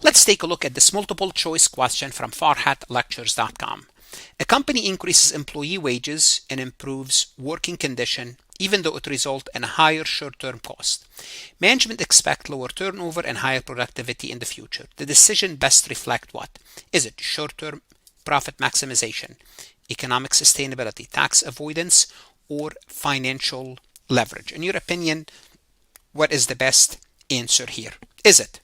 Let's take a look at this multiple choice question from farhatlectures.com. A company increases employee wages and improves working condition even though it results in a higher short-term cost. Management expect lower turnover and higher productivity in the future. The decision best reflect what? Is it short-term profit maximization, economic sustainability, tax avoidance, or financial leverage? In your opinion, what is the best answer here? Is it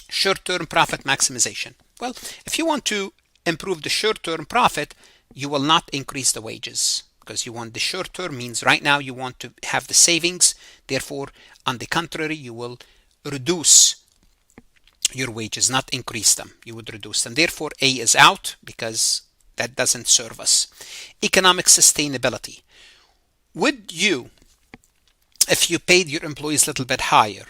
short-term profit maximization? Well, if you want to improve the short-term profit, you will not increase the wages because you want the short-term means right now you want to have the savings. Therefore, on the contrary, you will reduce your wages, not increase them. You would reduce them. Therefore, A is out because that doesn't serve us. Economic sustainability. Would you, if you paid your employees a little bit higher,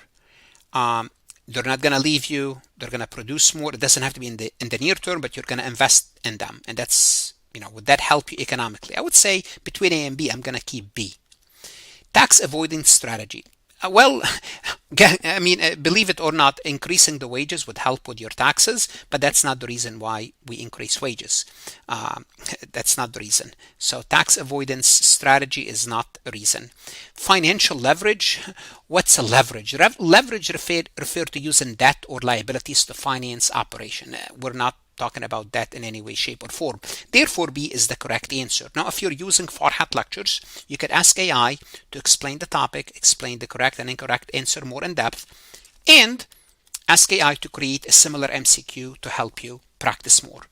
they're not going to leave you, they're going to produce more. It doesn't have to be in the near term, but you're going to invest in them. And that's, would that help you economically? I would say between A and B, I'm going to keep B. Tax avoidance strategy. Well, believe it or not, increasing the wages would help with your taxes, but that's not the reason why we increase wages. That's not the reason. So tax avoidance strategy is not a reason. Financial leverage. What's a leverage? Leverage refer to using debt or liabilities to finance operation. We're not talking about that in any way, shape, or form. Therefore, B is the correct answer. Now, if you're using Farhat lectures, you could ask AI to explain the topic, explain the correct and incorrect answer more in depth, and ask AI to create a similar MCQ to help you practice more.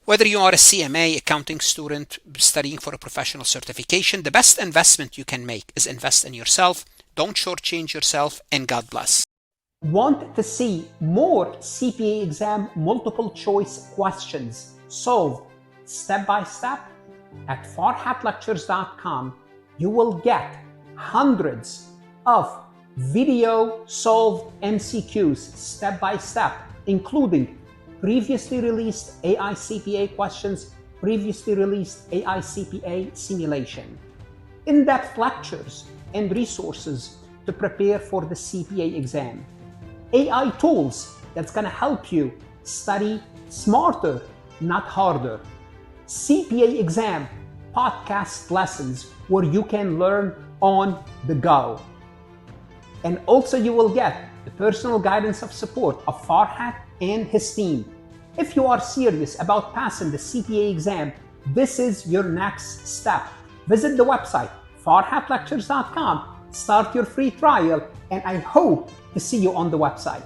Whether you are a CMA, accounting student, studying for a professional certification, the best investment you can make is invest in yourself. Don't shortchange yourself, and God bless. Want to see more CPA exam multiple choice questions solved step by step? At farhatlectures.com, you will get hundreds of video solved MCQs step by step, including previously released AI CPA questions, previously released AI CPA simulation, in-depth lectures and resources to prepare for the CPA exam, AI tools that's going to help you study smarter, not harder, CPA exam podcast lessons where you can learn on the go. And also you will get the personal guidance of support of Farhat and his team. If you are serious about passing the CPA exam, this is your next step. Visit the website farhatlectures.com, start your free trial, and I hope to see you on the website.